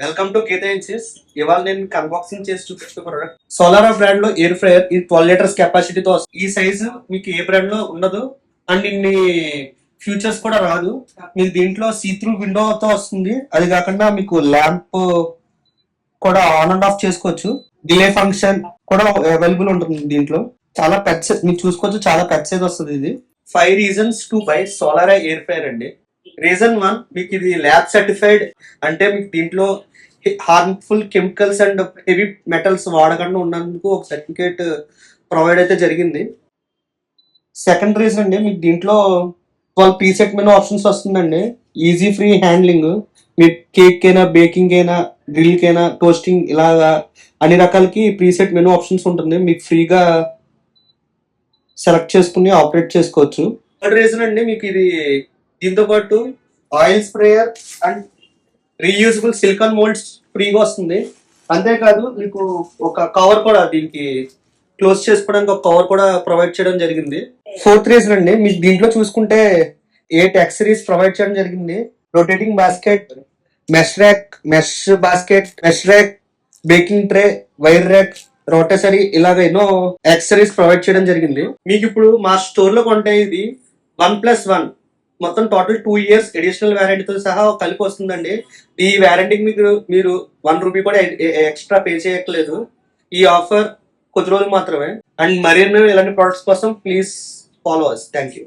Welcome to కేతెన్సిస్. ఇవాళ నేను unboxing చేసి చూపిస్తున్న ప్రోడక్ట్ సోలారా బ్రాండ్ లో ఎయిర్ ఫ్రైయర్. ఇది 12 లీటర్స్ కెపాసిటీతో ఈ సైజు మీకు ఏ బ్రాండ్ లో ఉండదు అండ్ ఇన్ని ఫ్యూచర్స్ కూడా రాదు. మీకు దీంట్లో సీ త్రూ విండోతో వస్తుంది. అది కాకుండా మీకు ల్యాంప్ కూడా ఆన్ అండ్ ఆఫ్ చేసుకోవచ్చు. డిలే ఫంక్షన్ కూడా అవైలబుల్ ఉంటుంది దీంట్లో. చాలా పెద్ద మీరు చూసుకోవచ్చు, చాలా పెద్ద సైజ్ వస్తుంది ఇది. 5 reasons to buy Solara air fryer అండి. రీజన్ 1, మీకు ఇది ల్యాబ్ సర్టిఫైడ్, అంటే మీకు దీంట్లో harmful chemicals and heavy metals వాడకుండా ఉన్నందుకు ఒక సర్టిఫికేట్ ప్రొవైడ్ అయితే జరిగింది. సెకండ్ రీజన్ అండి, మీకు దీంట్లో 12 ప్రీసెట్ మెనూ ఆప్షన్స్ వస్తుందండి. Easy free handling. మీరు కేక్ అయినా, బేకింగ్ అయినా, గ్రిల్ కైనా, టోస్టింగ్ ఇలాగా అన్ని రకాలకి ప్రీసెట్ మెనూ ఆప్షన్స్ ఉంటుంది. మీకు ఫ్రీగా సెలెక్ట్ చేసుకుని ఆపరేట్ చేసుకోవచ్చు. థర్డ్ రీజన్ అండి, మీకు ఇది దీంతో పాటు oil sprayer and reusable silicon moulds ఫ్రీగా వస్తుంది. అంతేకాదు మీకు ఒక కవర్ కూడా, దీనికి క్లోజ్ చేసుకోవడానికి ఒక కవర్ కూడా ప్రొవైడ్ చేయడం జరిగింది. ఫోర్త్ రీజన్ అండి, మీకు దీంట్లో చూసుకుంటే 8 యాక్సెసరీస్ ప్రొవైడ్ చేయడం జరిగింది. Rotating basket, mesh rack, mesh basket, mesh rack, baking tray, wire rack, rotisserie, ఇలాగ ఎన్నో యాక్సెసరీస్ ప్రొవైడ్ చేయడం జరిగింది. మీకు ఇప్పుడు మా స్టోర్ లో కొంటే ఇది 1+1 మొత్తం టోటల్ 2 ఇయర్స్ అడిషనల్ వ్యారంటీతో సహా కలిపి వస్తుందండి. ఈ వ్యారంటీకి మీరు 1 రూపీ కూడా ఎక్స్ట్రా పే చేయట్లేదు. ఈ ఆఫర్ కొద్ది రోజులు మాత్రమే. అండ్ మరిన్ని ఇలాంటి ప్రొడక్ట్స్ కోసం please follow us. Thank you.